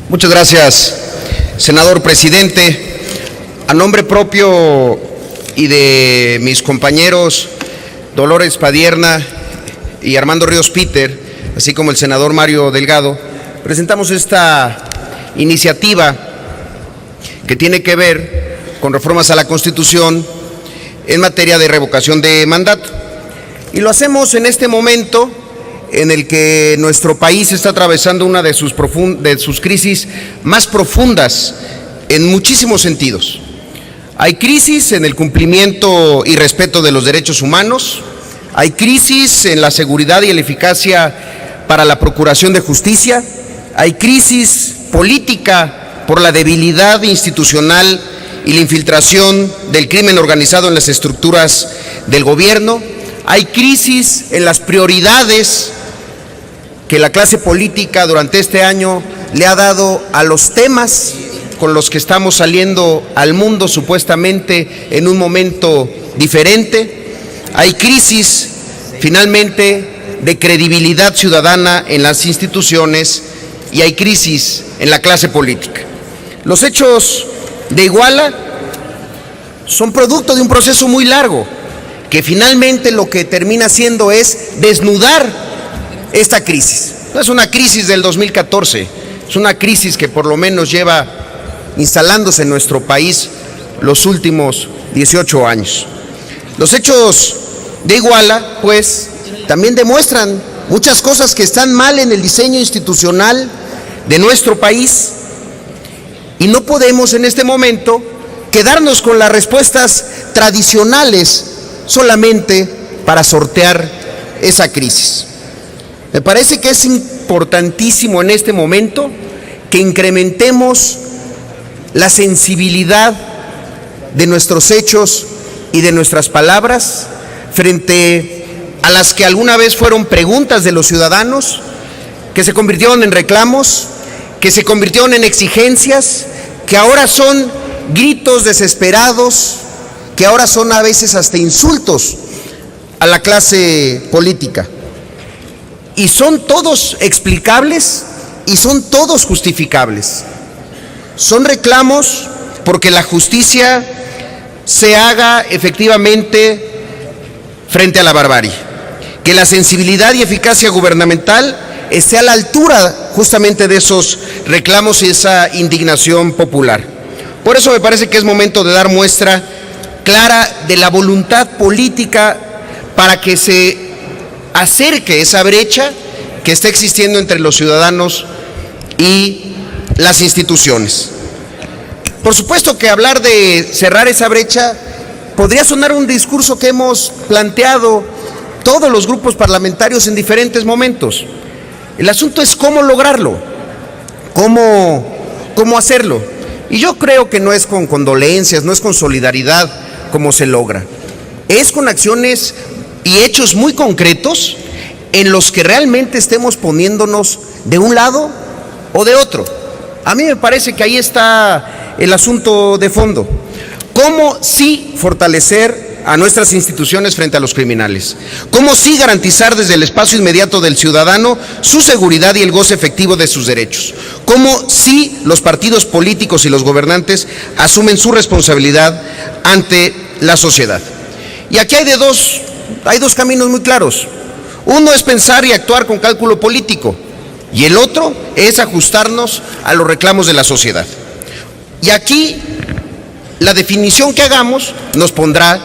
Muchas gracias, senador presidente. A nombre propio y de mis compañeros Dolores Padierna y Armando Ríos Peter, así como el senador Mario Delgado, presentamos esta iniciativa que tiene que ver con reformas a la Constitución en materia de revocación de mandato. Y lo hacemos en este momento en el que nuestro país está atravesando una de sus crisis más profundas en muchísimos sentidos. Hay crisis en el cumplimiento y respeto de los derechos humanos, hay crisis en la seguridad y la eficacia para la procuración de justicia, hay crisis política por la debilidad institucional y la infiltración del crimen organizado en las estructuras del gobierno, hay crisis en las prioridades que la clase política durante este año le ha dado a los temas con los que estamos saliendo al mundo supuestamente en un momento diferente. Hay crisis finalmente de credibilidad ciudadana en las instituciones y hay crisis en la clase política. Los hechos de Iguala son producto de un proceso muy largo que finalmente lo que termina siendo es desnudar esta crisis. No es una crisis del 2014, es una crisis que por lo menos lleva instalándose en nuestro país los últimos 18 años. Los hechos de Iguala, pues, también demuestran muchas cosas que están mal en el diseño institucional de nuestro país y no podemos en este momento quedarnos con las respuestas tradicionales solamente para sortear esa crisis. Me parece que es importantísimo en este momento que incrementemos la sensibilidad de nuestros hechos y de nuestras palabras frente a las que alguna vez fueron preguntas de los ciudadanos, que se convirtieron en reclamos, que se convirtieron en exigencias, que ahora son gritos desesperados, que ahora son a veces hasta insultos a la clase política. Y son todos explicables y son todos justificables. Son reclamos porque la justicia se haga efectivamente frente a la barbarie, que la sensibilidad y eficacia gubernamental esté a la altura justamente de esos reclamos y esa indignación popular. Por eso me parece que es momento de dar muestra clara de la voluntad política para que se acerque esa brecha que está existiendo entre los ciudadanos y las instituciones. Por supuesto que hablar de cerrar esa brecha podría sonar un discurso que hemos planteado todos los grupos parlamentarios en diferentes momentos. El asunto es cómo lograrlo, cómo hacerlo. Y yo creo que no es con condolencias, no es con solidaridad como se logra. Es con acciones y hechos muy concretos en los que realmente estemos poniéndonos de un lado o de otro. A mí me parece que ahí está el asunto de fondo. ¿Cómo sí fortalecer a nuestras instituciones frente a los criminales? ¿Cómo sí garantizar desde el espacio inmediato del ciudadano su seguridad y el goce efectivo de sus derechos? ¿Cómo sí los partidos políticos y los gobernantes asumen su responsabilidad ante la sociedad? Y aquí hay dos caminos muy claros. Uno es pensar y actuar con cálculo político y el otro es ajustarnos a los reclamos de la sociedad. Y aquí la definición que hagamos nos pondrá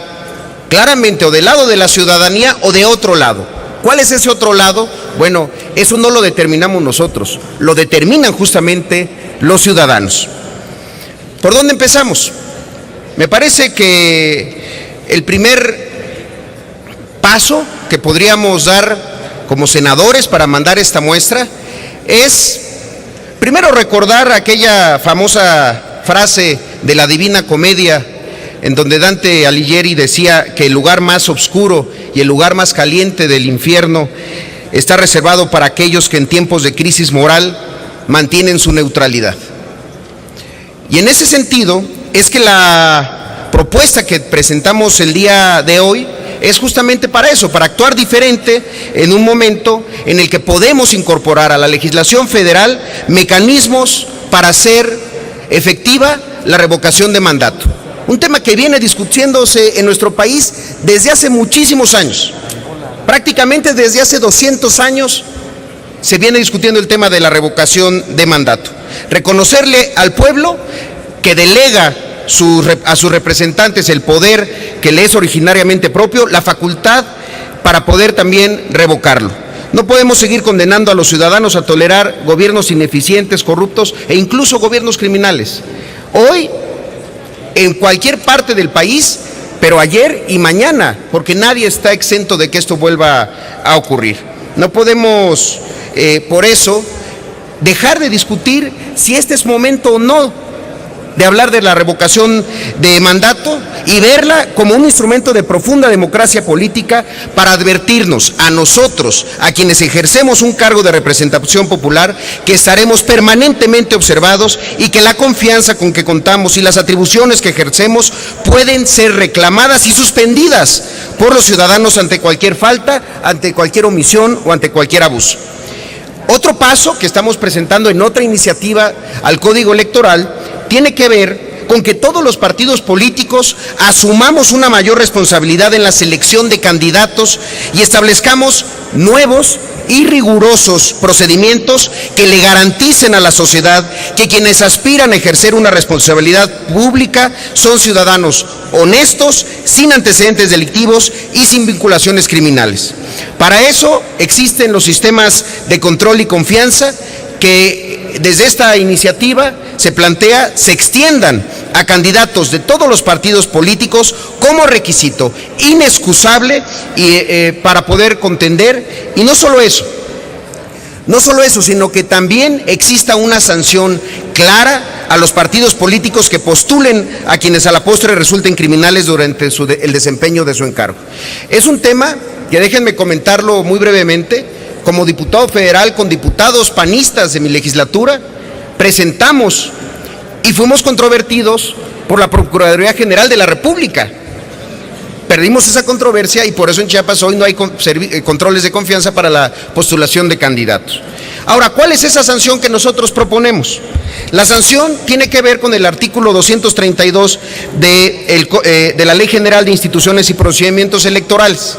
claramente o del lado de la ciudadanía o de otro lado. ¿Cuál es ese otro lado? Bueno, eso no lo determinamos nosotros, lo determinan justamente los ciudadanos. ¿Por dónde empezamos? Me parece que el primer paso que podríamos dar como senadores para mandar esta muestra es primero recordar aquella famosa frase de la Divina Comedia en donde Dante Alighieri decía que el lugar más oscuro y el lugar más caliente del infierno está reservado para aquellos que en tiempos de crisis moral mantienen su neutralidad. Y en ese sentido es que la propuesta que presentamos el día de hoy es justamente para eso, para actuar diferente en un momento en el que podemos incorporar a la legislación federal mecanismos para hacer efectiva la revocación de mandato. Un tema que viene discutiéndose en nuestro país desde hace muchísimos años. Prácticamente desde hace 200 años se viene discutiendo el tema de la revocación de mandato. Reconocerle al pueblo que delega a sus representantes el poder que le es originariamente propio, la facultad para poder también revocarlo. No podemos seguir condenando a los ciudadanos a tolerar gobiernos ineficientes, corruptos e incluso gobiernos criminales. Hoy, en cualquier parte del país, pero ayer y mañana, porque nadie está exento de que esto vuelva a ocurrir. No podemos, por eso, dejar de discutir si este es momento o no de hablar de la revocación de mandato y verla como un instrumento de profunda democracia política para advertirnos a nosotros, a quienes ejercemos un cargo de representación popular, que estaremos permanentemente observados y que la confianza con que contamos y las atribuciones que ejercemos pueden ser reclamadas y suspendidas por los ciudadanos ante cualquier falta, ante cualquier omisión o ante cualquier abuso. Otro paso que estamos presentando en otra iniciativa al Código Electoral tiene que ver con que todos los partidos políticos asumamos una mayor responsabilidad en la selección de candidatos y establezcamos nuevos y rigurosos procedimientos que le garanticen a la sociedad que quienes aspiran a ejercer una responsabilidad pública son ciudadanos honestos, sin antecedentes delictivos y sin vinculaciones criminales. Para eso existen los sistemas de control y confianza que desde esta iniciativa se plantea se extiendan a candidatos de todos los partidos políticos como requisito inexcusable para poder contender. Y no solo eso, sino que también exista una sanción clara a los partidos políticos que postulen a quienes a la postre resulten criminales durante el desempeño de su encargo. Es un tema que, déjenme comentarlo muy brevemente, como diputado federal con diputados panistas de mi legislatura, presentamos y fuimos controvertidos por la Procuraduría General de la República. Perdimos esa controversia y por eso en Chiapas hoy no hay controles de confianza para la postulación de candidatos. Ahora, ¿cuál es esa sanción que nosotros proponemos? La sanción tiene que ver con el artículo 232 de la Ley General de Instituciones y Procedimientos Electorales.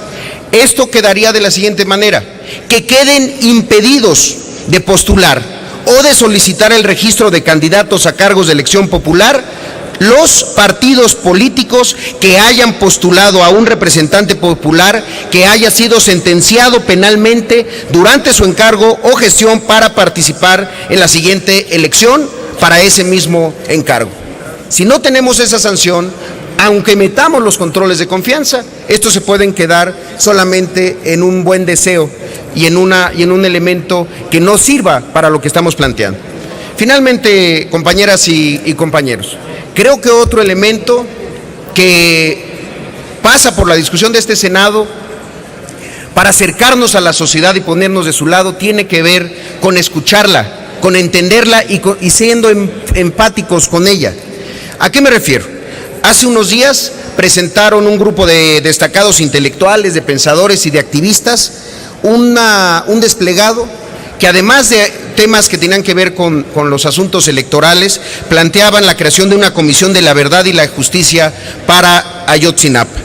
Esto quedaría de la siguiente manera: que queden impedidos de postular o de solicitar el registro de candidatos a cargos de elección popular los partidos políticos que hayan postulado a un representante popular que haya sido sentenciado penalmente durante su encargo o gestión para participar en la siguiente elección para ese mismo encargo. Si no tenemos esa sanción, aunque metamos los controles de confianza, estos se pueden quedar solamente en un buen deseo y en un elemento que no sirva para lo que estamos planteando. Finalmente, compañeras y compañeros, creo que otro elemento que pasa por la discusión de este Senado para acercarnos a la sociedad y ponernos de su lado tiene que ver con escucharla, con entenderla y siendo empáticos con ella. ¿A qué me refiero? Hace unos días presentaron un grupo de destacados intelectuales, de pensadores y de activistas un desplegado que, además de temas que tenían que ver con los asuntos electorales, planteaban la creación de una comisión de la verdad y la justicia para Ayotzinapa.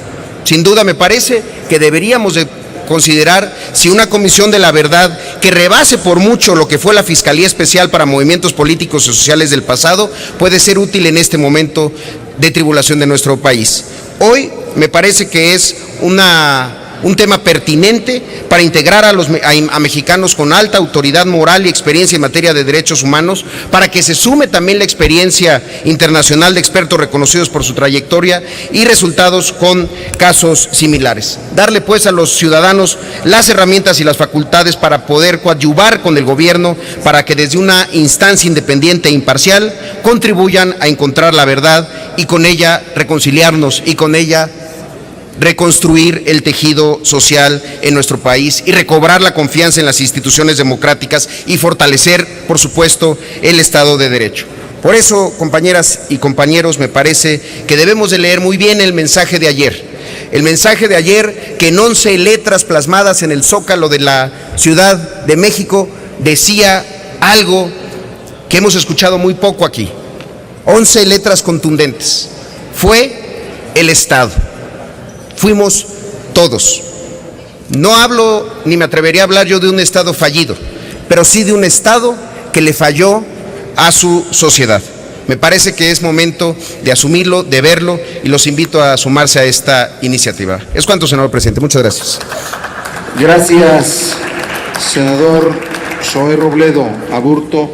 Sin duda me parece que deberíamos de considerar si una comisión de la verdad que rebase por mucho lo que fue la Fiscalía Especial para Movimientos Políticos y Sociales del pasado puede ser útil en este momento de tribulación de nuestro país. Hoy me parece que es un tema pertinente para integrar a mexicanos con alta autoridad moral y experiencia en materia de derechos humanos, para que se sume también la experiencia internacional de expertos reconocidos por su trayectoria y resultados con casos similares. Darle pues a los ciudadanos las herramientas y las facultades para poder coadyuvar con el gobierno, para que desde una instancia independiente e imparcial contribuyan a encontrar la verdad y con ella reconciliarnos y con ella reconstruir el tejido social en nuestro país y recobrar la confianza en las instituciones democráticas y fortalecer, por supuesto, el Estado de Derecho. Por eso, compañeras y compañeros, me parece que debemos de leer muy bien el mensaje de ayer. El mensaje de ayer, que en 11 letras plasmadas en el Zócalo de la Ciudad de México, decía algo que hemos escuchado muy poco aquí. 11 letras contundentes. Fue el Estado. Fuimos todos. No hablo, ni me atrevería a hablar yo de un Estado fallido, pero sí de un Estado que le falló a su sociedad. Me parece que es momento de asumirlo, de verlo, y los invito a sumarse a esta iniciativa. Es cuanto, senador presidente. Muchas gracias. Gracias, senador Zoé Robledo Aburto.